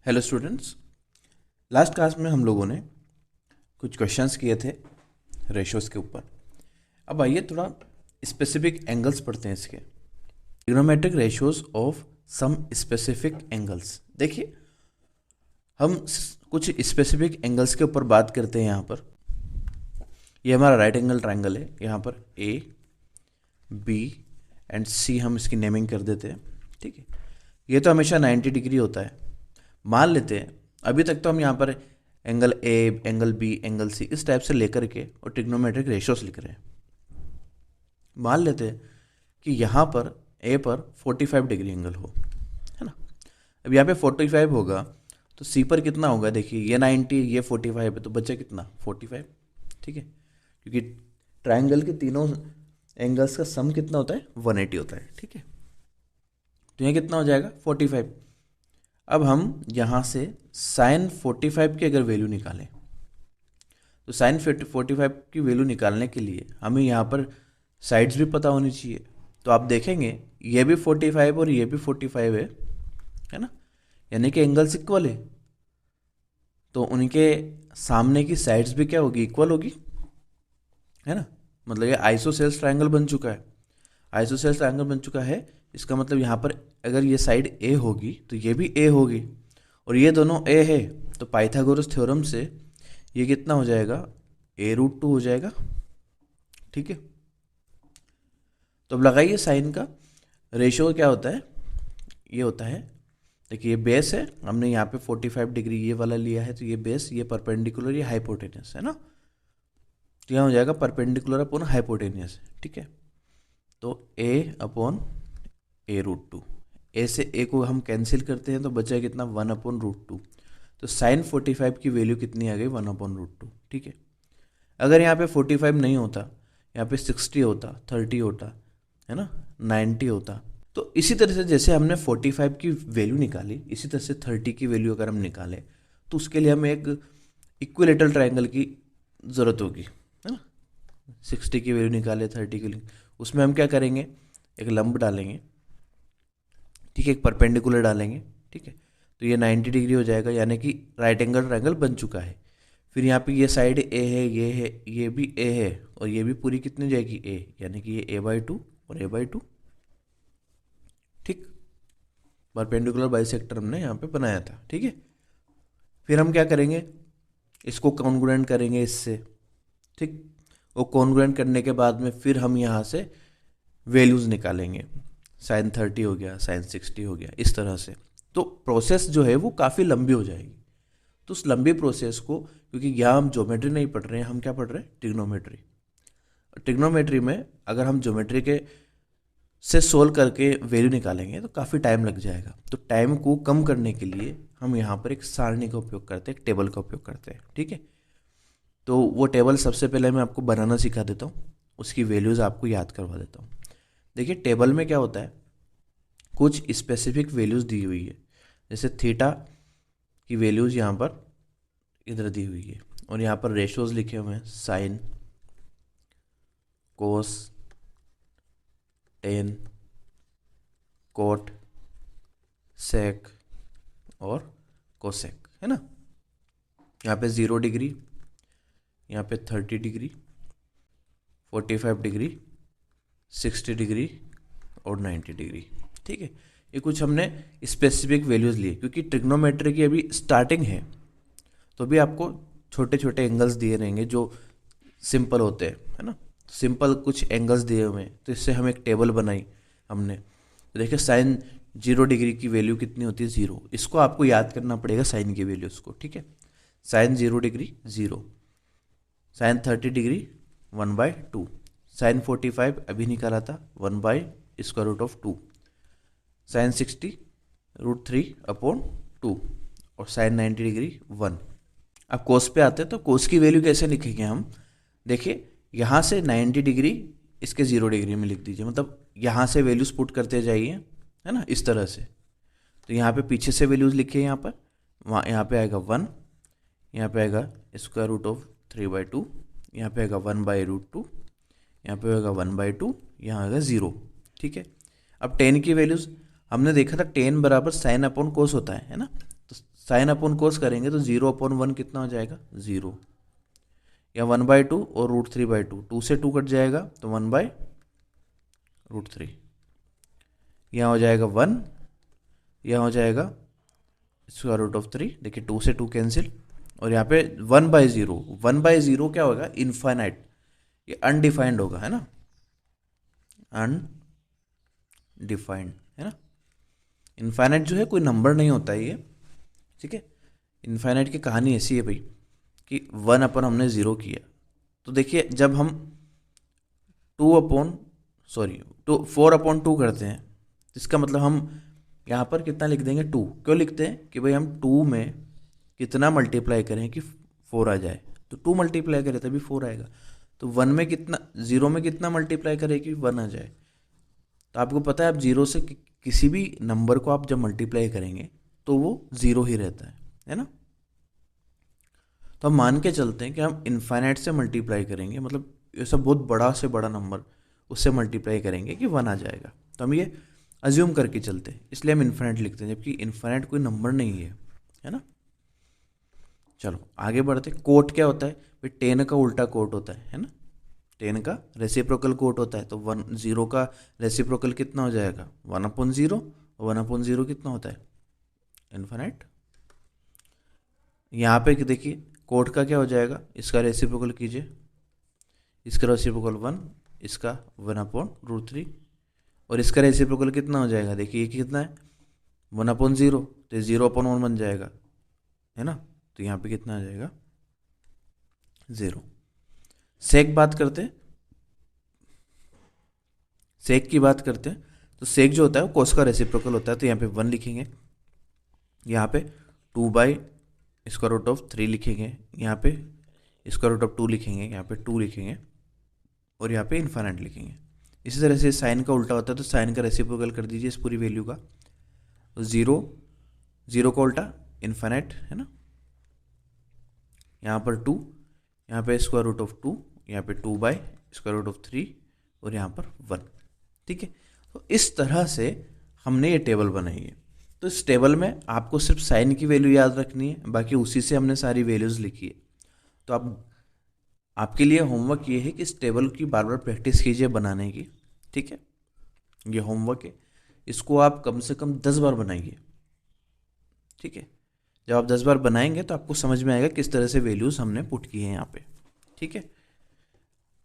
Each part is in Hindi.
हेलो स्टूडेंट्स, लास्ट क्लास में हम लोगों ने कुछ क्वेश्चंस किए थे रेशोज़ के ऊपर। अब आइए थोड़ा स्पेसिफिक एंगल्स पढ़ते हैं इसके। Trigonometric ratios of some specific angles. देखिए, हम कुछ स्पेसिफिक एंगल्स के ऊपर बात करते हैं। यहाँ पर ये हमारा राइट एंगल ट्राइंगल है। यहाँ पर ए, बी एंड सी हम इसकी नेमिंग कर देते हैं। ठीक है, ये तो हमेशा 90 डिग्री होता है। मान लेते हैं अभी तक तो हम यहाँ पर angle A, angle B, angle C इस टाइप से लेकर के और ट्रिग्नोमेट्रिक रेशोस लिख रहे हैं। मान लेते हैं कि यहाँ पर ए पर 45 डिग्री एंगल हो, है ना। अब यहाँ पे 45 होगा तो सी पर कितना होगा? देखिए, ये 90, ये 45 है, तो बचा कितना? 45। ठीक है, क्योंकि ट्राइंगल के तीनों एंगल्स का सम कितना होता है? 180 होता है। ठीक है, तो यहाँ कितना हो जाएगा? 45। अब हम यहाँ से साइन 45 की अगर वैल्यू निकालें तो साइन 45 की वैल्यू निकालने के लिए हमें यहाँ पर साइड्स भी पता होनी चाहिए। तो आप देखेंगे ये भी 45 और ये भी 45 है ना, यानी कि एंगल्स इक्वल है। तो उनके सामने की साइड्स भी क्या होगी? इक्वल होगी, है ना। मतलब ये आइसोसेल्स ट्रायंगल बन चुका है। आइसोसेल्स ट्रायंगल बन चुका है, इसका मतलब यहाँ पर अगर ये साइड ए होगी तो ये भी ए होगी, और ये दोनों ए है तो पाइथागोरस थ्योरम से ये कितना हो जाएगा? a√2 हो जाएगा। ठीक है, तो अब लगाइए साइन का रेशियो क्या होता है? ये होता है, देखिए ये बेस है, हमने यहाँ पे 45 डिग्री ये वाला लिया है, तो ये बेस, ये परपेंडिकुलर, ये हाइपोटेनियस है ना। तो यहाँ हो जाएगा परपेंडिकुलर अपॉन हाइपोटेनियस। ठीक है, तो a/a√2, ए से ए को हम कैंसिल करते हैं तो बचा कितना? 1/√2। तो साइन 45 की वैल्यू कितनी आ गई? 1/√2। ठीक है, अगर यहाँ पे 45 नहीं होता, यहाँ पे 60 होता, 30 होता, है ना, 90 होता, तो इसी तरह से जैसे हमने 45 की वैल्यू निकाली, इसी तरह से 30 की वैल्यू अगर हम निकालें तो उसके लिए हमें एक इक्विलेटरल ट्रायंगल की ज़रूरत होगी, है ना। 60 की वैल्यू निकाले, 30 की, उसमें हम क्या करेंगे? एक लंब डालेंगे, ठीक है, एक परपेंडिकुलर डालेंगे। ठीक है, तो ये 90 डिग्री हो जाएगा, यानी कि राइट एंगल ट्रायंगल बन चुका है। फिर यहाँ पे ये साइड ए है, ये है, ये भी ए है, और ये भी पूरी कितनी जाएगी? ए, यानी कि ये a/2 और a/2। ठीक, परपेंडिकुलर बाइसेक्टर हमने यहाँ पे बनाया था। ठीक है, फिर हम क्या करेंगे? इसको कॉन्ग्रुएंट करेंगे इससे। ठीक, वो कॉन्ग्रुएंट करने के बाद में फिर हम यहाँ से वैल्यूज़ निकालेंगे। साइन 30 हो गया, साइन 60 हो गया, इस तरह से। तो प्रोसेस जो है वो काफ़ी लंबी हो जाएगी। तो उस लंबी प्रोसेस को, क्योंकि यहाँ हम ज्योमेट्री नहीं पढ़ रहे हैं, हम क्या पढ़ रहे हैं? ट्रिग्नोमेट्री। ट्रिग्नोमेट्री में अगर हम ज्योमेट्री के से सोल्व करके वैल्यू निकालेंगे तो काफ़ी टाइम लग जाएगा। तो टाइम को कम करने के लिए हम यहाँ पर एक सारणी का उपयोग करते हैं, एक टेबल का उपयोग करते हैं। ठीक है, तो वो टेबल सबसे पहले मैं आपको बनाना सिखा देता हूँ, उसकी वैल्यूज़ आपको याद करवा देता हूँ। देखिए, टेबल में क्या होता है, कुछ स्पेसिफिक वैल्यूज़ दी हुई है। जैसे थीटा की वैल्यूज़ यहाँ पर इधर दी हुई है, और यहाँ पर रेशोज़ लिखे हुए हैं, साइन, कोस, टेन, कोट, सेक और कोसेक, है ना। यहाँ पे 0 डिग्री, यहाँ पे 30 डिग्री, 45 डिग्री, 60 डिग्री और 90 डिग्री। ठीक है, ये कुछ हमने स्पेसिफिक वैल्यूज़ लिए, क्योंकि ट्रिग्नोमेट्री की अभी स्टार्टिंग है, तो भी आपको छोटे छोटे एंगल्स दिए रहेंगे जो सिंपल होते हैं, है ना। सिंपल कुछ एंगल्स दिए हुए हैं, तो इससे हम एक टेबल बनाई हमने। तो देखिए, साइन 0 डिग्री की वैल्यू कितनी होती है? 0। इसको आपको याद करना पड़ेगा, साइन की वैल्यूज़ को। ठीक है, sine 0 degree 0, sine 30 degree 1/2, sine 45 अभी निकाला था 1/√2, साइन 60 √3/2, और साइन 90 डिग्री 1। अब कोस पे आते हैं, तो कोस की वैल्यू कैसे लिखेंगे हम? देखिए, यहाँ से 90 डिग्री इसके 0 डिग्री में लिख दीजिए, मतलब यहाँ से वैल्यूज पुट करते जाइए, है ना, इस तरह से। तो यहाँ पे पीछे से वैल्यूज लिखिए, यहाँ पर, वहाँ यहाँ पे आएगा 1, यहाँ पे आएगा √3/2, यहाँ पे आएगा 1/√2, यहाँ पे होगा 1/2, यहाँ आएगा 0। ठीक है, अब टेन की वैल्यूज़ हमने देखा था, टेन बराबर साइन अपॉन कोस होता है ना। तो साइन अपॉन कोस करेंगे तो 0/1 कितना हो जाएगा, 0, या 1/2 और √3/2, 2 से 2 कट जाएगा तो 1/√3, यहाँ हो जाएगा 1, यहाँ हो जाएगा √3, देखिए 2 से 2 कैंसिल, और यहाँ पे 1/0, 1/0 क्या होगा, इनफाइनाइट, ये अनडिफाइंड होगा, है ना, अनडिफाइंड, है ना। इनफाइनाइट जो है कोई नंबर नहीं होता है ये, ठीक है। इनफाइनाइट की कहानी ऐसी है भाई कि 1 अपन हमने 0 किया, तो देखिए जब हम 4/2 करते हैं, इसका मतलब हम यहाँ पर कितना लिख देंगे, 2। क्यों लिखते हैं कि भाई हम 2 में कितना मल्टीप्लाई करें कि 4 आ जाए, तो 2 मल्टीप्लाई करें तभी 4 आएगा। तो 1 में कितना, 0 में कितना मल्टीप्लाई करें कि 1 आ जाए। तो आपको पता है आप 0 से किसी भी नंबर को आप जब मल्टीप्लाई करेंगे तो वो 0 ही रहता है ना। तो हम मान के चलते हैं कि हम इनफाइनाइट से मल्टीप्लाई करेंगे, मतलब ये सब बहुत बड़ा से बड़ा नंबर उससे मल्टीप्लाई करेंगे कि 1 आ जाएगा। तो हम ये अज्यूम करके चलते हैं, इसलिए हम इनफाइनाइट लिखते हैं, जबकि इनफाइनाइट कोई नंबर नहीं है ना। चलो आगे बढ़ते। कोट क्या होता है भाई, 10 का उल्टा कोट होता है ना, 10 का रेसिप्रोकल कोट होता है। तो 0 का रेसिप्रोकल कितना हो जाएगा, 1/0, और 1/0 कितना होता है, इनफाइनाइट। यहाँ पे देखिए कोट का क्या हो जाएगा, इसका रेसिप्रोकल कीजिए, इसका रेसिप्रोकल 1, इसका 1/√3, और इसका रेसिप्रोकल कितना हो जाएगा, देखिए ये कितना है 1/0, तो 0/1 बन जाएगा, है ना। तो यहाँ पे कितना आ जाएगा, 0। सेक बात करते हैं, सेक की बात करते हैं, तो सेक जो होता है वो कोस का रेसिप्रोकल होता है। तो यहाँ पे 1 लिखेंगे, यहाँ पे 2/√3 लिखेंगे, यहाँ पे √2 लिखेंगे, यहाँ पे 2 लिखेंगे, और यहाँ पे इनफाइनाइट लिखेंगे। इसी तरह से साइन का उल्टा होता है, तो साइन का रेसिप्रोकल कर दीजिए इस पूरी वैल्यू का, तो 0 का उल्टा इनफाइनाइट, है ना। यहाँ पर 2, यहाँ पे √2, यहाँ पे 2/√3, और यहाँ पर 1, ठीक है। तो इस तरह से हमने ये टेबल बनाई है। तो इस टेबल में आपको सिर्फ साइन की वैल्यू याद रखनी है, बाकी उसी से हमने सारी वैल्यूज़ लिखी है। तो आपके लिए होमवर्क ये है कि इस टेबल की बार बार प्रैक्टिस कीजिए बनाने की, ठीक है। ये होमवर्क है, इसको आप कम से कम 10 बार बनाइए, ठीक है। जब आप 10 बार बनाएंगे तो आपको समझ में आएगा किस तरह से वैल्यूज़ हमने पुट की हैं यहाँ पे, ठीक है।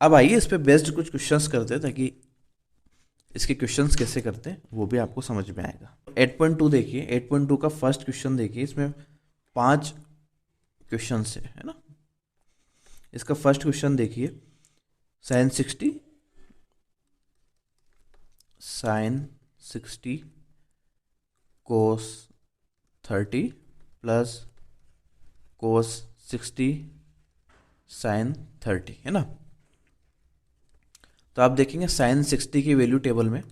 अब आइए इस पे बेस्ड कुछ क्वेश्चंस करते हैं, ताकि इसके क्वेश्चंस कैसे करते हैं वो भी आपको समझ में आएगा। 8.2 देखिए, 8.2 का फर्स्ट क्वेश्चन देखिए, इसमें 5 क्वेश्चन है ना। इसका फर्स्ट क्वेश्चन देखिए, sin 60 cos 30 plus cos 60 sin 30, है ना। तो आप देखेंगे sin 60 की वैल्यू टेबल में,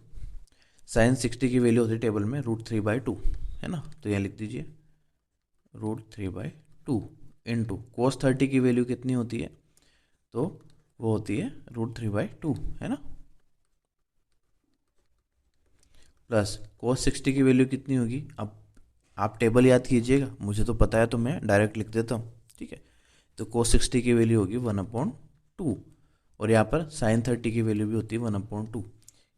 sin 60 की वैल्यू होती है टेबल में √3/2, है ना। तो यहाँ लिख दीजिए √3/2 इंटू cos 30 की वैल्यू कितनी होती है, तो वो होती है √3/2, है ना, प्लस cos 60 की वैल्यू कितनी होगी। अब आप टेबल याद कीजिएगा, मुझे तो पता है तो मैं डायरेक्ट लिख देता हूँ, ठीक है। तो cos 60 की वैल्यू होगी 1/2, और यहाँ पर sin 30 की वैल्यू भी होती है 1/2।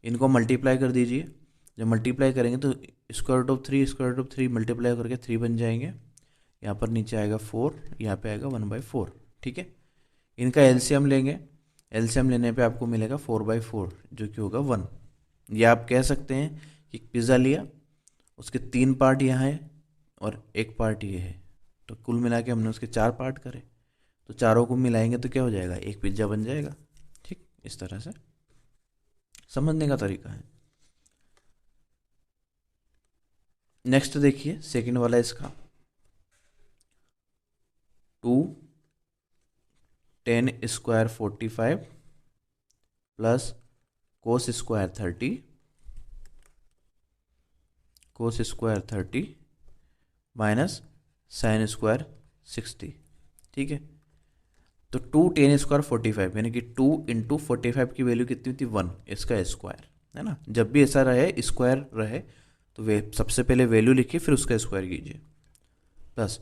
इनको मल्टीप्लाई कर दीजिए, जब मल्टीप्लाई करेंगे तो √3 मल्टीप्लाई करके 3 बन जाएंगे, यहाँ पर नीचे आएगा 4, यहाँ पे आएगा 1/4, ठीक है। इनका एलसीएम लेंगे, एलसीएम लेने पे आपको मिलेगा 4/4 जो कि होगा 1। या आप कह सकते हैं कि पिज़्ज़ा लिया, उसके 3 पार्ट यहाँ है और 1 पार्ट ये है, तो कुल मिला के हमने उसके 4 पार्ट करे, तो चारों को मिलाएंगे तो क्या हो जाएगा, एक पिज़्ज़ा बन जाएगा, ठीक। इस तरह से समझने का तरीका है। नेक्स्ट देखिए सेकंड वाला इसका, 2tan² 45 plus cos² 30 minus sin² 60, ठीक है। तो 2tan² 45 यानी कि 2 × 45 की वैल्यू कितनी होती है 1, इसका स्क्वायर, है ना। जब भी ऐसा रहे स्क्वायर रहे तो वे सबसे पहले वैल्यू लिखिए फिर उसका स्क्वायर कीजिए। प्लस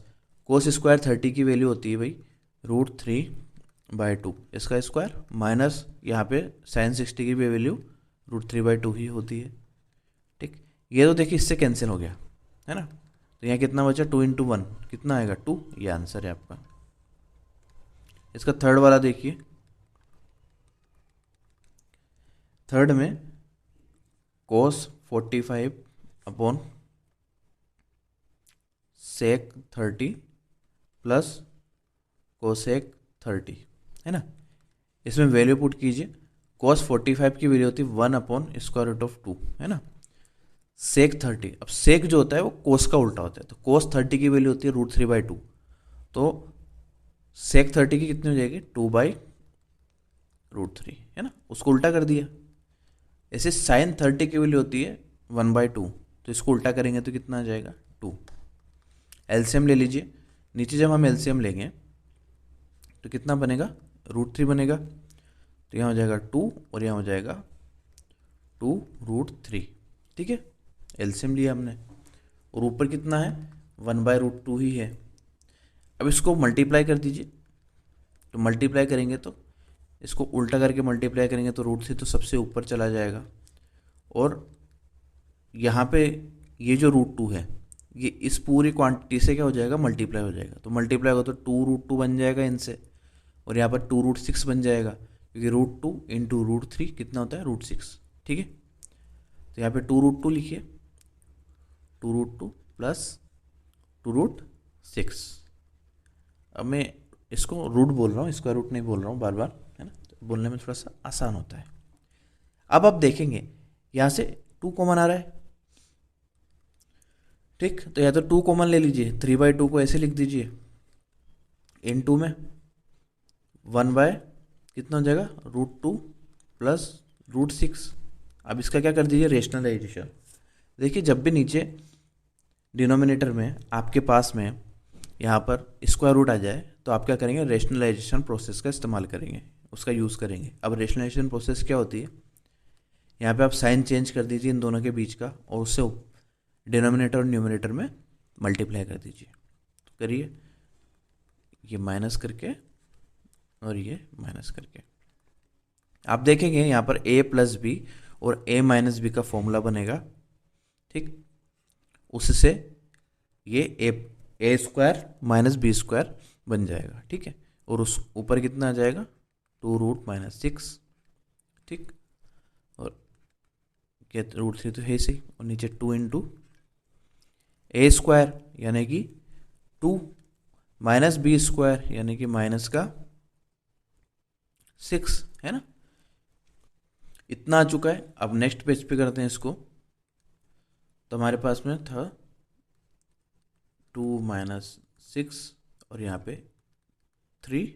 कोस स्क्वायर 30 की वैल्यू होती है भाई √3/2 इसका स्क्वायर, माइनस यहाँ पे साइन 60 की भी वैल्यू √3/2 ही होती है। ठीक, ये तो देखिए इससे कैंसिल हो गया है ना, तो यहाँ कितना बचा 2 × 1 कितना आएगा 2, ये आंसर है आपका। इसका थर्ड वाला देखिए, थर्ड में cos 45/sec 30 प्लस कोसेक 30 है ना, इसमें वैल्यू पुट कीजिए। cos 45 की वैल्यू होती है 1/√2 है ना, sec 30, अब sec जो होता है वो cos का उल्टा होता है, तो cos 30 की वैल्यू होती है √3/2, तो sec 30 की कितनी हो जाएगी 2/√3 है ना, उसको उल्टा कर दिया। ऐसे sin 30 की वैल्यू होती है 1/2, तो इसको उल्टा करेंगे तो कितना आ जाएगा 2। एलसीएम ले लीजिए, नीचे जब हम एलसीएम लेंगे तो कितना बनेगा √3 बनेगा, तो यहाँ हो जाएगा 2 और यहाँ हो जाएगा 2√3। ठीक है, एलसीएम लिया हमने, और ऊपर कितना है 1/√2 ही है। अब इसको मल्टीप्लाई कर दीजिए, तो मल्टीप्लाई करेंगे तो इसको उल्टा करके मल्टीप्लाई करेंगे तो √3 तो सबसे ऊपर चला जाएगा, और यहाँ पे ये जो √2 है ये इस पूरी क्वांटिटी से क्या हो जाएगा मल्टीप्लाई हो जाएगा, तो मल्टीप्लाई होगा तो 2√2 बन जाएगा इनसे, और यहाँ पर 2√6 बन जाएगा, क्योंकि √2 × √3 कितना होता है √6। ठीक है, तो यहाँ पे 2√2 लिखिए, 2√2 प्लस 2√6। अब मैं इसको रूट बोल रहा हूँ, स्क्वायर रूट नहीं बोल रहा हूँ बार बार, है ना, तो बोलने में थोड़ा सा आसान होता है। अब आप देखेंगे यहाँ से 2 कॉमन आ रहा है, ठीक, तो या तो 2 कॉमन ले लीजिए, 3/2 को ऐसे लिख दीजिए, इन 2 में 1/ कितना हो जाएगा √2 प्लस √6। अब इसका क्या कर दीजिए रेशनलाइजेशन। देखिए जब भी नीचे डिनोमिनेटर में आपके पास में यहाँ पर स्क्वायर रूट आ जाए तो आप क्या करेंगे रेशनलाइजेशन प्रोसेस का इस्तेमाल करेंगे, उसका यूज़ करेंगे। अब रेशनलाइजेशन प्रोसेस क्या होती है, यहाँ पे आप साइन चेंज कर दीजिए इन दोनों के बीच का, और उससे डिनोमिनेटर और न्यूमिनेटर में मल्टीप्लाई कर दीजिए। तो करिए, ये माइनस करके और ये माइनस करके, आप देखेंगे यहाँ पर a + b और a - b का फॉर्मूला बनेगा। ठीक, उससे ये a² - b² बन जाएगा। ठीक है, और उस ऊपर कितना आ जाएगा 2√6। ठीक, और क्या √3 तो है सही, और नीचे 2 × a² यानी कि 2 - b² यानी कि -6 है ना, इतना आ चुका है। अब नेक्स्ट पेज पे करते हैं इसको, तो हमारे पास में था 2 - 6 और यहाँ पे 3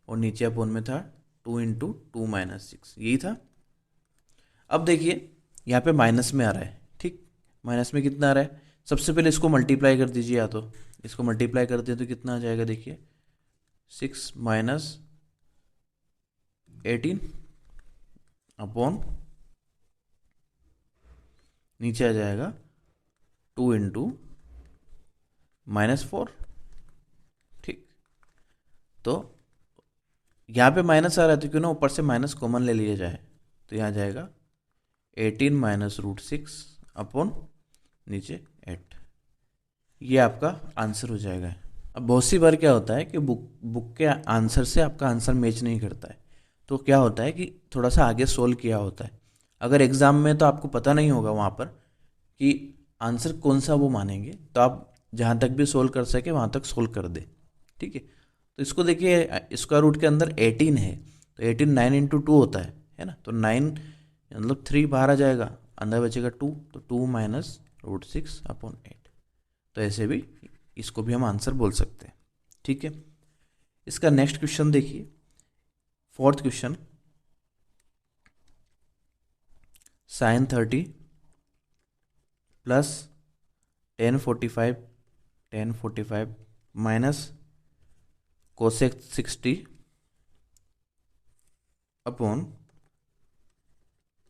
और नीचे अपोन में था 2 × 2 - 6, यही था। अब देखिए यहाँ पे माइनस में आ रहा है। ठीक, माइनस में कितना आ रहा है, सबसे पहले इसको मल्टीप्लाई कर दीजिए, या तो इसको मल्टीप्लाई करते हैं तो कितना आ जाएगा देखिए 6 - 18 अपॉन नीचे आ जाएगा 2 × -4। ठीक, तो यहाँ पे माइनस आ रहा है तो क्यों ना ऊपर से माइनस कॉमन ले लिया जाए, तो यहाँ जाएगा 18 - √6 अपॉन नीचे 8, ये आपका आंसर हो जाएगा। अब बहुत सी बार क्या होता है कि बुक के आंसर से आपका आंसर मैच नहीं करता है, तो क्या होता है कि थोड़ा सा आगे सोल्व किया होता है। अगर एग्ज़ाम में तो आपको पता नहीं होगा वहाँ पर कि आंसर कौन सा वो मानेंगे, तो आप जहाँ तक भी सोल्व कर सके वहाँ तक सोल्व कर दे। ठीक है, तो इसको देखिए स्क्वायर रूट के अंदर 18 है, तो 18 9 × 2 होता है ना, तो 9 मतलब 3 बाहर आ जाएगा, अंदर बचेगा 2, तो 2 - √6 अपॉन 8। तो ऐसे भी इसको भी हम आंसर बोल सकते हैं। ठीक है, इसका नेक्स्ट क्वेश्चन देखिए, 4th question, sin 30 plus tan 45 minus cosec 60 upon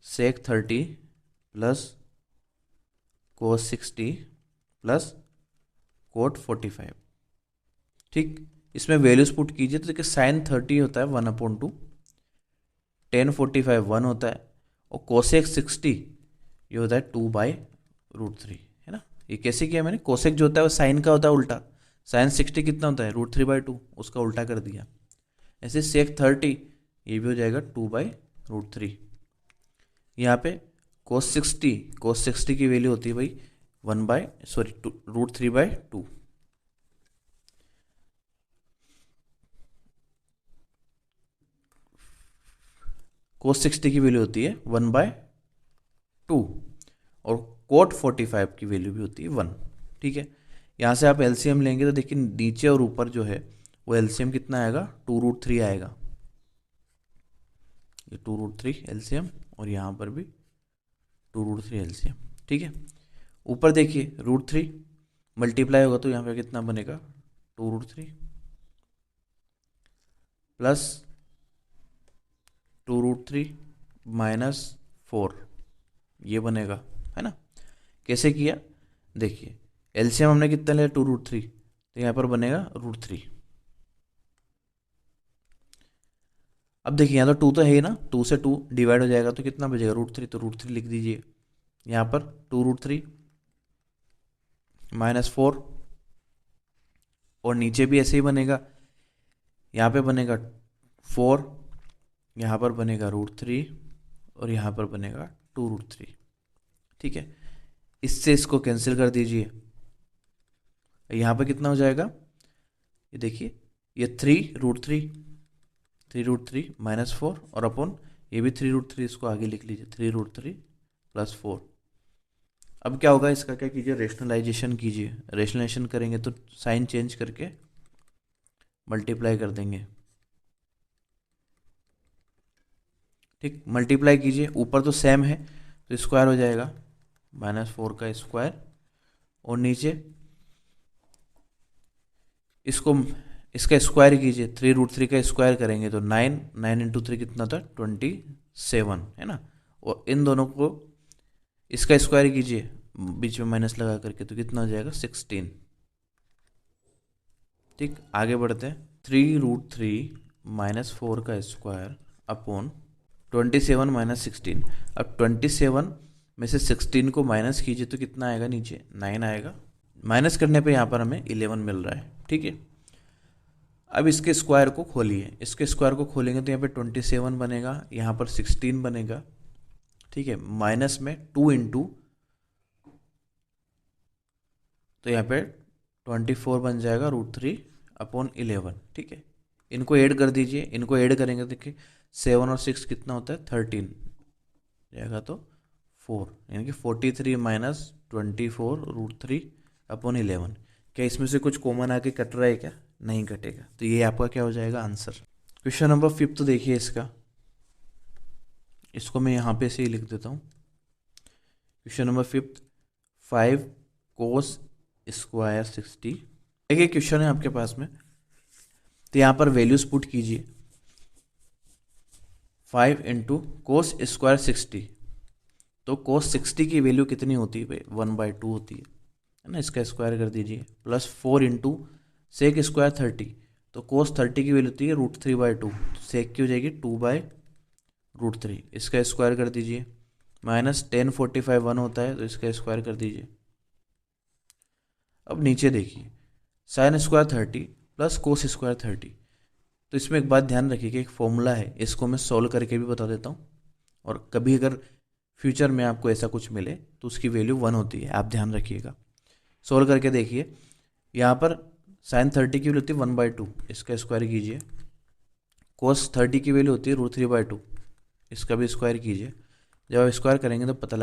sec 30 plus cos 60 plus coat 45। ठीक, इसमें वैल्यूज पुट कीजिए तो देखिए साइन 30 होता है 1/2, टेन 45 1 होता है, और कोसेक 60 ये होता है 2/√3, है ना। ये कैसे किया मैंने, कोसेक जो होता है वो साइन का होता है उल्टा, साइन 60 कितना होता है √3/2, उसका उल्टा कर दिया। ऐसे सेक 30 ये भी हो जाएगा 2/√3। यहाँ पे cos 60 की वैल्यू होती है भाई √3/2। cos 60 की वैल्यू होती है 1/2, और कोट 45 की वैल्यू भी होती है 1। ठीक है, यहाँ से आप एलसीएम लेंगे तो देखिए नीचे और ऊपर जो है वो एलसीएम कितना आएगा 2√3 आएगा, ये 2√3 एलसीएम, और यहाँ पर भी 2√3 एलसीएम। ठीक है, ऊपर देखिए √3 मल्टीप्लाई होगा तो यहाँ पे कितना बनेगा 2√3 प्लस 2√3 -4, ये बनेगा, है ना। कैसे किया देखिए, एलसीएम हमने कितना लिया 2√3, तो यहाँ पर बनेगा √3। अब देखिए यहाँ तो 2 तो है ही ना, 2 से 2 डिवाइड हो जाएगा तो कितना बचेगा √3, तो √3 लिख दीजिए यहाँ पर 2√3 -4, और नीचे भी ऐसे ही बनेगा, यहाँ पे बनेगा 4, यहाँ पर बनेगा √3, और यहाँ पर बनेगा 2√3। ठीक है, इससे इसको कैंसिल कर दीजिए, यहाँ पर कितना हो जाएगा, ये देखिए ये 3√3 -4 और अपॉन ये भी 3√3, इसको आगे लिख लीजिए 3√3 + 4। अब क्या होगा, इसका क्या कीजिए रेशनलाइजेशन कीजिए, रेशनलाइजेशन करेंगे तो साइन चेंज करके मल्टीप्लाई कर देंगे। ठीक, मल्टीप्लाई कीजिए, ऊपर तो सेम है तो स्क्वायर हो जाएगा -4 का स्क्वायर, और नीचे इसका स्क्वायर कीजिए, 3√3 का स्क्वायर करेंगे तो 9 × 3 कितना था 27, है ना। और इन दोनों को इसका स्क्वायर कीजिए बीच में माइनस लगा करके तो कितना हो जाएगा 16। ठीक, आगे बढ़ते हैं, 3√3 -4 का स्क्वायर अपॉन 27 - 16। अब 27 में से 16 को माइनस कीजिए तो कितना आएगा, नीचे 9 आएगा, माइनस करने पे यहाँ पर हमें 11 मिल रहा है। ठीक है, अब इसके स्क्वायर को खोलिए, इसके स्क्वायर को खोलेंगे तो यहाँ पे 27 बनेगा, यहाँ पर 16 बनेगा। ठीक है, माइनस में 2 × तो यहाँ पे 24 बन जाएगा √3/11। ठीक है, इनको ऐड कर दीजिए, इनको ऐड करेंगे तो देखिए 7 और 6 कितना होता है 13 जाएगा, तो 4, यानी कि 43 - 24 √3/11। क्या इसमें से कुछ कॉमन आके कट रहा है क्या, नहीं कटेगा, तो ये आपका क्या हो जाएगा आंसर। क्वेश्चन नंबर 5 तो देखिए इसका, इसको मैं यहाँ पे से ही लिख देता हूँ। Question number 5, 5 cos square 60। देखिए क्वेश्चन है आपके पास में, तो यहाँ पर वैल्यूज पुट कीजिए, 5 × cos स्क्वायर 60, तो cos 60 की वैल्यू कितनी होती है भाई 1/2 होती है ना, इसका स्क्वायर कर दीजिए, प्लस 4 × सेक स्क्वायर 30, तो cos 30 की वैल्यू होती है √3/2, तो सेक की हो जाएगी 2/√3, इसका स्क्वायर कर दीजिए, माइनस 10 45 1 होता है तो इसका स्क्वायर कर दीजिए। अब नीचे देखिए sine square 30 plus cos square 30, तो इसमें एक बात ध्यान रखिए कि एक फॉर्मूला है, इसको मैं सॉल्व करके भी बता देता हूँ, और कभी अगर फ्यूचर में आपको ऐसा कुछ मिले तो उसकी वैल्यू 1 होती है, आप ध्यान रखिएगा। सॉल्व करके देखिए, यहाँ पर साइन 30 की वैल्यू होती है 1/2, इसका स्क्वायर कीजिए, कोस 30 की वैल्यू होती है √3/2, इसका भी स्क्वायर कीजिए। जब आप स्क्वायर करेंगे तो पता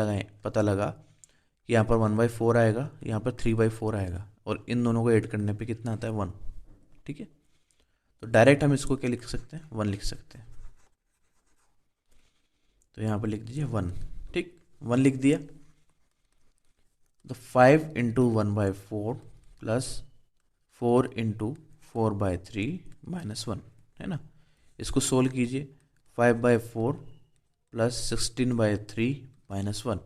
लगा कि यहाँ पर 1/4 आएगा, यहाँ पर 3/4 आएगा, और इन दोनों को ऐड करने पे कितना आता है 1। ठीक है, तो डायरेक्ट हम इसको क्या लिख सकते हैं 1 लिख सकते हैं, तो यहाँ पर लिख दीजिए 1। ठीक, 1 लिख दिया, तो 5 × 1/4 प्लस 4 × 4/3 -1, है ना। इसको सोल्व कीजिए, 5/4 प्लस 16/3 -1,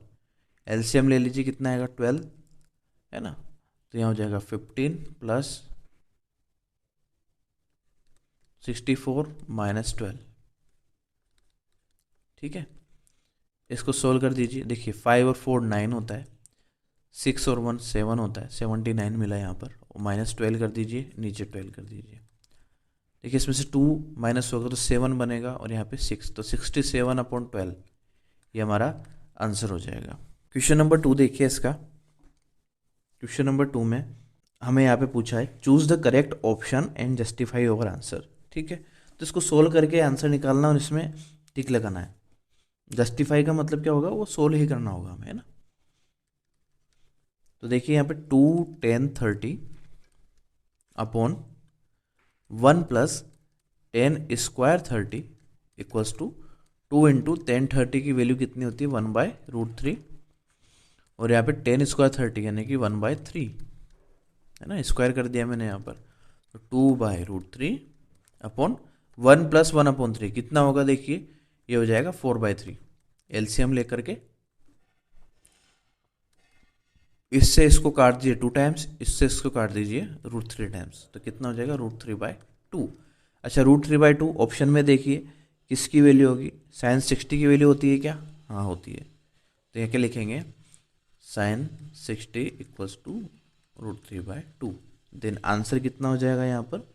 एलसीएम ले लीजिए, कितना आएगा 12, है ना, तो यहाँ हो जाएगा 15 प्लस 64 माइनस 12। ठीक है, इसको सोल्व कर दीजिए। देखिए 5 और 4 9 होता है, 6 और 1 7 होता है, 79 मिला यहाँ पर। और माइनस 12 कर दीजिए, नीचे 12 कर दीजिए। देखिए इसमें से 2 माइनस होगा तो 7 बनेगा और यहाँ पे 6, तो 67/12 ये हमारा आंसर हो जाएगा। क्वेश्चन नंबर 2 देखिए इसका। क्वेश्चन नंबर 2 में हमें यहाँ पे पूछा है choose the correct option and justify your answer. ठीक है, तो इसको सोल्व करके आंसर निकालना और इसमें टिक लगाना है। जस्टिफाई का मतलब क्या होगा, वो सोल्व ही करना होगा हमें, है ना। तो देखिए यहाँ पे 2 10 30 upon 1 plus 10 square 30 equals to 2 into 10 30 की वैल्यू कितनी होती है 1/√3, और यहाँ पे 10 स्क्वायर 30 यानी कि 1/3, है ना। स्क्वायर कर दिया मैंने यहाँ पर, तो 2/√3 अपॉन 1 प्लस 1/3 कितना होगा, देखिए ये हो जाएगा 4/3। एलसीएम लेकर के इससे इसको काट दीजिए 2 टाइम्स, इससे इसको काट दीजिए √3 टाइम्स, तो कितना हो जाएगा √3/2। अच्छा √3/2 ऑप्शन में देखिए किसकी वैल्यू होगी, sin 60 की वैल्यू होती है क्या, हाँ होती है। तो यहाँ क्या लिखेंगे, sin 60 equals to √3/2। Then answer कितना हो जाएगा यहाँ पर,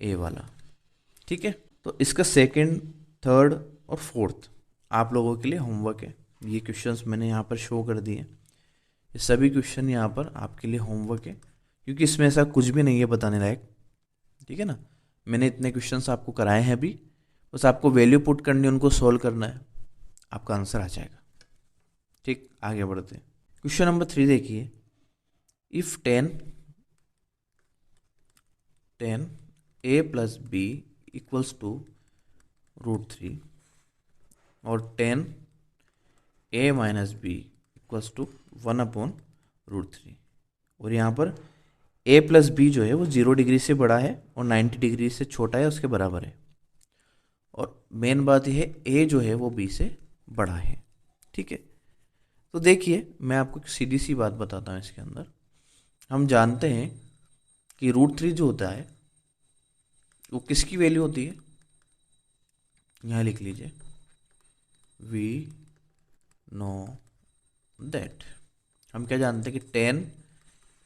ए वाला। ठीक है, तो इसका सेकंड, थर्ड और फोर्थ आप लोगों के लिए होमवर्क है। ये क्वेश्चंस मैंने यहाँ पर शो कर दिए, ये सभी क्वेश्चन यहाँ पर आपके लिए होमवर्क है, क्योंकि इसमें ऐसा कुछ भी नहीं है बताने लायक। ठीक है ना, मैंने इतने क्वेश्चंस आपको कराए हैं अभी, बस आपको वैल्यू पुट करनी है, उनको सोल्व करना है, आपका आंसर आ जाएगा। ठीक, आगे बढ़ते हैं। क्वेश्चन नंबर 3 देखिए, if 10 a plus B equals to √3 और 10 a minus B equals to 1/√3, और यहाँ पर a प्लस बी जो है वो 0 डिग्री से बड़ा है और 90 डिग्री से छोटा है, उसके बराबर है। और मेन बात यह है a जो है वो b से बड़ा है। ठीक है, तो देखिए मैं आपको एक सीधी सी बात बताता हूँ। इसके अंदर हम जानते हैं कि √3 जो होता है वो किसकी वैल्यू होती है, यहाँ लिख लीजिए, वी नो दैट। हम क्या जानते हैं कि 10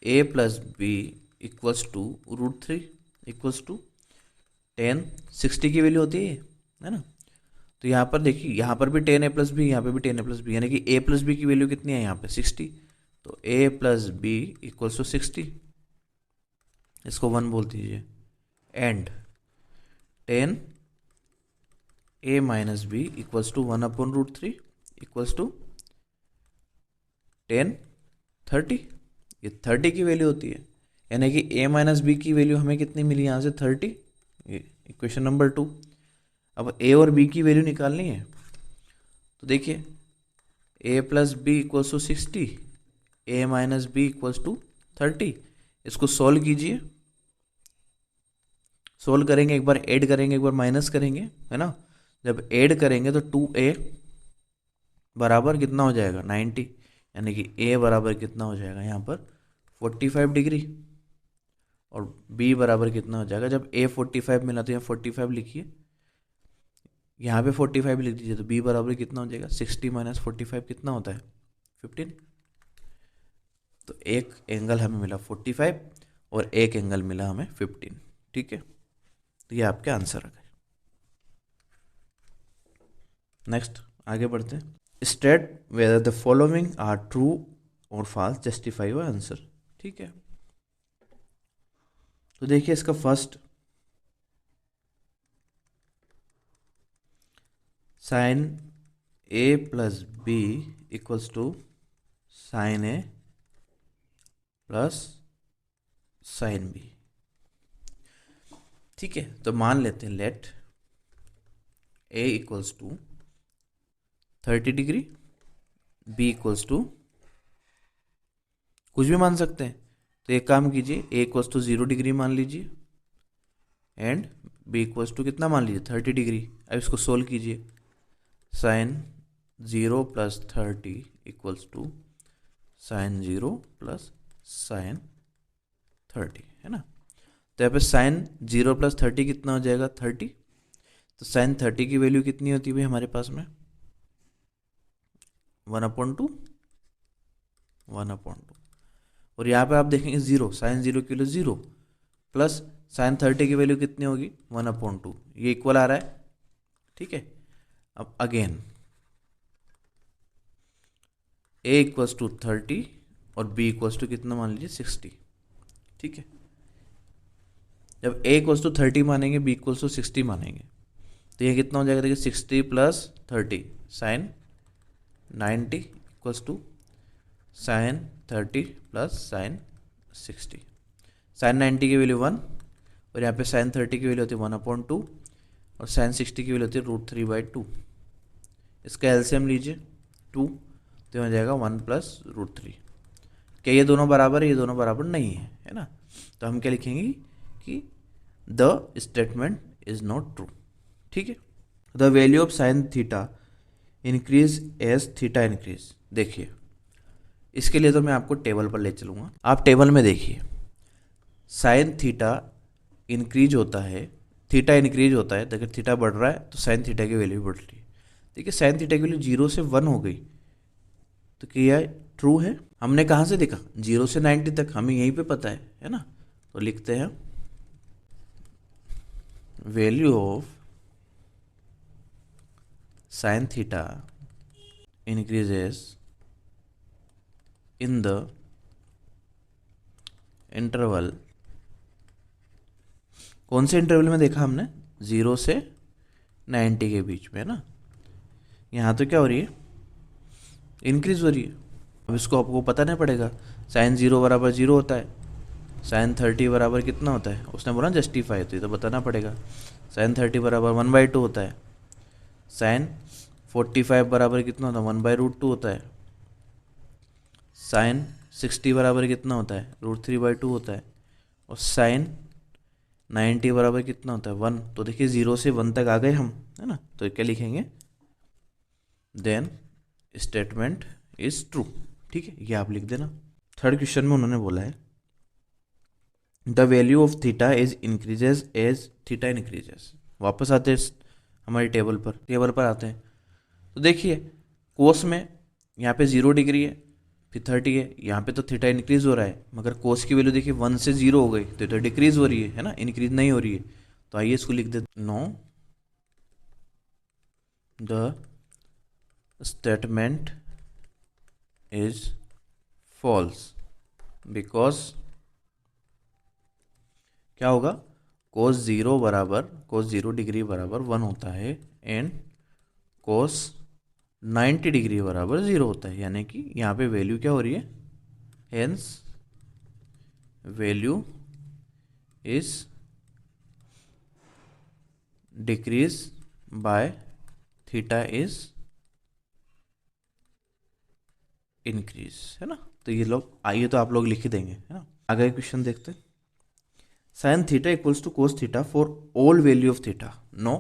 a plus B equals to √3 equals to 10 60 की वैल्यू होती है ना। तो यहाँ पर देखिए, यहाँ पर भी 10 a प्लस बी, यहाँ पे भी 10 a प्लस बी, यानी कि a प्लस बी की वैल्यू कितनी है यहाँ पे 60, तो a plus B equals to 60, इसको 1 बोल दीजिए। And 10 a minus B equals to 1/√3 equals to 10 30, ये 30 की वैल्यू होती है, यानी कि a माइनस बी की वैल्यू हमें कितनी मिली यहाँ से 30। Equation number 2। अब a और b की वैल्यू निकालनी है, तो देखिए a plus B equals to 60, a minus B equals to 30। इसको सॉल्व कीजिए, सोल्व करेंगे, एक बार ऐड करेंगे, एक बार माइनस करेंगे, है ना। जब ऐड करेंगे तो 2a बराबर कितना हो जाएगा 90, यानी कि a बराबर कितना हो जाएगा यहाँ पर 45 डिग्री, और b बराबर कितना हो जाएगा, जब a 45 मिला तो यहाँ 45 लिखिए, यहाँ पे 45 लिख दीजिए, तो b बराबर कितना हो जाएगा 60 माइनस 45 कितना होता है 15। तो एक एंगल हमें मिला 45 और एक एंगल मिला हमें 15। ठीक है, तो ये आपके आंसर आ गए। नेक्स्ट आगे बढ़ते हैं। State whether the following are true और फॉल्स, जस्टिफाई योर आंसर। ठीक है, तो देखिए इसका first, sine a plus B equals to sine a plus sine b। ठीक है, तो मान लेते हैं let a equals to 30 degree, b equals to कुछ भी मान सकते हैं। तो एक काम कीजिए, a इक्वल्स टू 0 डिग्री मान लीजिए एंड b इक्वल्स टू कितना मान लीजिए 30 डिग्री। अब इसको सोल्व कीजिए, sine 0 plus 30 equals to sine 0 plus sine 30, है ना। तो यहाँ पे साइन 0 + 30 कितना हो जाएगा 30। तो साइन 30 की वैल्यू कितनी होती है भाई हमारे पास में 1/2, 1/2। और यहाँ पे आप देखेंगे 0, साइन 0 की वैल्यू 0 प्लस साइन 30 की वैल्यू कितनी होगी 1/2, ये इक्वल आ रहा है, ठीक है। अब अगेन a = 30 और b = कितना मान लीजिए 60, ठीक है। जब a = 30 मानेंगे, b = 60 मानेंगे, तो ये कितना हो जाएगा देखिए 60 + 30 साइन 90 = साइन 30 + साइन 60। साइन 90 की वैल्यू 1 और यहाँ पे साइन 30 की वैल्यू होती है 1/2 और साइन 60 की वैल्यू होती है √3/2। इसका एलसीएम लीजिए 2, तो हो जाएगा 1 + √3। क्या ये दोनों बराबर है? ये दोनों बराबर नहीं है, है ना। तो हम क्या लिखेंगे कि the statement is not true, ठीक है। The value of sine theta increase as theta increase. देखिए इसके लिए तो मैं आपको टेबल पर ले चलूँगा। आप टेबल में देखिए साइन थीटा इंक्रीज होता है, थीटा इंक्रीज होता है, अगर थीटा बढ़ रहा है तो साइन थीटा की वैल्यू बढ़ रही है। देखिए साइन थीटा की वैल्यू 0 से 1 हो गई, तो क्या ट्रू है? हमने कहाँ से देखा 0 से 90 तक, हमें यहीं पे पता है ना। तो लिखते हैं value of sine theta increases in the interval. कौन से इंटरवल में देखा हमने? 0 से 90 के बीच में, है ना। यहाँ तो क्या हो रही है? इंक्रीज हो रही है। अब इसको आपको पता नहीं पड़ेगा, साइन 0 = 0 होता है, साइन 30 बराबर कितना होता है, उसने बोला जस्टिफाई, तो ये तो बताना पड़ेगा। साइन 30 बराबर 1/2 होता है, साइन 45 बराबर कितना होता है 1/√2 होता है, साइन 60 बराबर कितना होता है √3/2 होता है, और साइन 90 बराबर कितना होता है 1। तो देखिए 0 से 1 तक आ गए हम, है ना। तो क्या लिखेंगे? देन स्टेटमेंट इज ट्रू, ठीक है, ये आप लिख देना। थर्ड क्वेश्चन में उन्होंने बोला है the value of theta is increases as theta increases. वापस आते हैं हमारी टेबल पर आते हैं। तो देखिए कोस में यहाँ पे 0 डिग्री है, फिर 30 है, यहाँ पे तो थीटा इंक्रीज हो रहा है, मगर कोस की वैल्यू देखिए 1 से 0 हो गई, तो डिक्रीज हो रही है ना, इंक्रीज नहीं हो रही है। तो आइए इसको लिख देते, no the statement is false because क्या होगा, कोस 0 डिग्री बराबर 1 होता है एंड कोस 90 डिग्री बराबर 0 होता है, यानी कि यहाँ पे वैल्यू क्या हो रही है, hence value is decrease by theta is increase, है ना। तो ये लोग आइए तो आप लोग लिख ही देंगे, है ना। आगे क्वेश्चन देखते हैं। Sine theta equals to cos theta for all value of theta. No,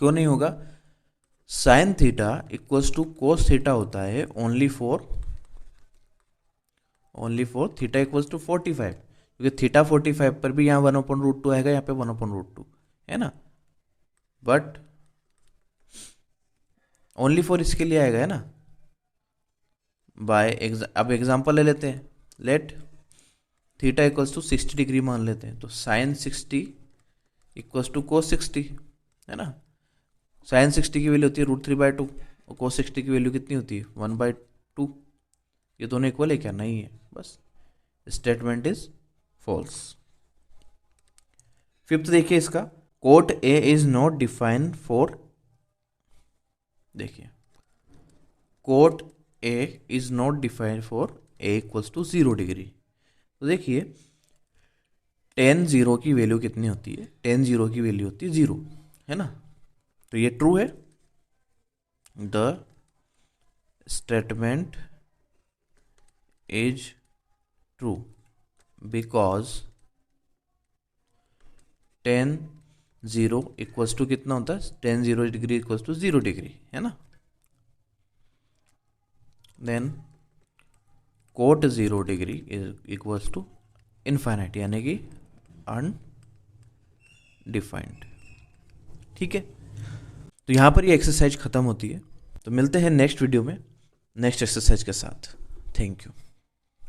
क्यों नहीं होगा? Sine theta equals to cos theta होता है only for theta equals to 45, क्योंकि थीटा 45 पर भी यहाँ 1/√2 आएगा, यहाँ पे 1/√2 है ना, बट ओनली फॉर इसके लिए आएगा, है ना। अब एग्जांपल ले लेते हैं, let theta equals to 60 degree मान लेते हैं, तो साइन 60 इक्वल्स टू कोस 60, है ना। साइन 60 की वैल्यू होती है √3/2 और कोस 60 की वैल्यू कितनी होती है 1/2। ये दोनों इक्वल है क्या? नहीं है, बस स्टेटमेंट इज फॉल्स। फिफ्थ देखिए इसका, cot A is not defined for, देखिए cot A is not defined for A equals to 0 degree. तो देखिए tan 0 की वैल्यू कितनी होती है? tan 0 की वैल्यू होती है 0, है ना। तो ये ट्रू है, the statement is true because tan 0 equals to कितना होता है, tan 0 degree equals to 0 degree, है ना। Then cot 0 degree is equals to infinite, यानी कि अनडिफाइंड। ठीक है, तो यहाँ पर ये एक्सरसाइज खत्म होती है। तो मिलते हैं नेक्स्ट वीडियो में नेक्स्ट एक्सरसाइज के साथ। Thank you.